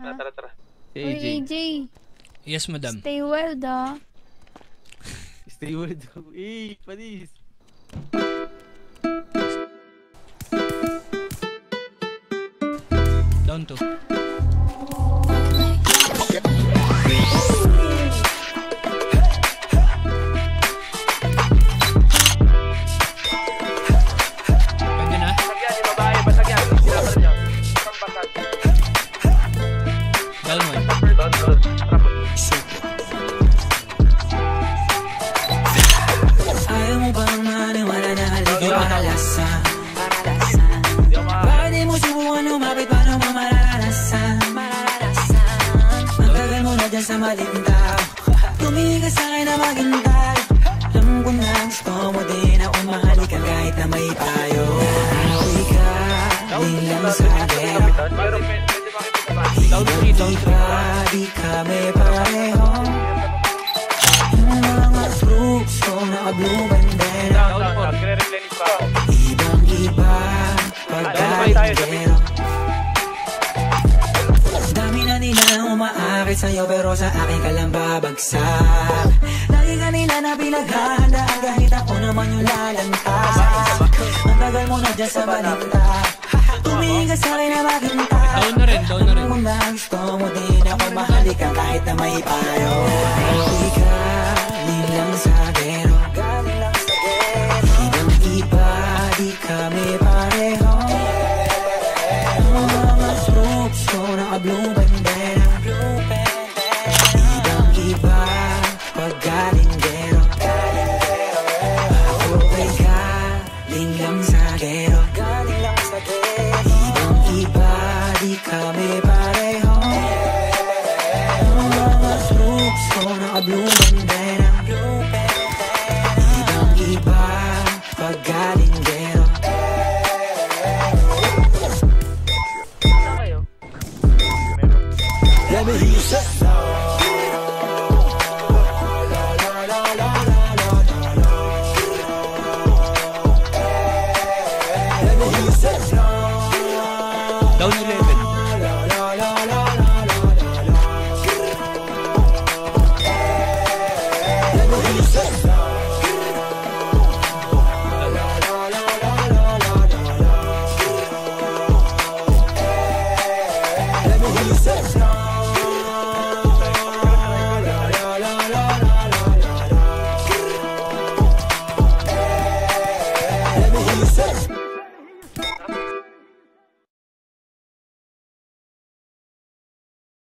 Tara. Si Uy, AJ. AJ. Yes, madam. Stay well, da. Stay with you. Panis. Down to. Pwede na? Basag yan, yung babae. Basag yan. Sinapan niyo. Isang basag. Galmon. Doon. Trapot. Ayaw mo bang maniwala na haligi maralasan? Bakit di mo subukan lumapit paano mo mararanasan? Ang tagal mo na dyan sa maling tao. Tumingin ka sa'kin na maghintay. Alam ko na gusto mo din ako mahalikan kahit na may tayo. Ako'y galing lang sa gera. Hindi ba di kami pareho? Mga fruits ko naka-blue bandera. Nagre-replenish pa ako. Ibang-iba pagkaligero. Dami na nila umaakit sa'yo pero sa akin ka lang babagsak. Lagi ka nila na pinaghahandaan kahit ako naman yung lalantas. Ang tagal mo na dyan sa balita. Tumingin ka sa'kin na maghintay. Down na rin. Kung gusto mo din ako mahalikan kahit na may payo. Ako'y galing lang sa gero. Ibang-iba di kami pareho. Mga troops ko naka-blue bandera. Ibang-iba pag galing gero. Ako'y galing lang sa gero. Ibang-iba di kami pareho. Mga troops ko naka-blue bandera. Ibang-iba pag galing gero. Kayo? Let me hear you say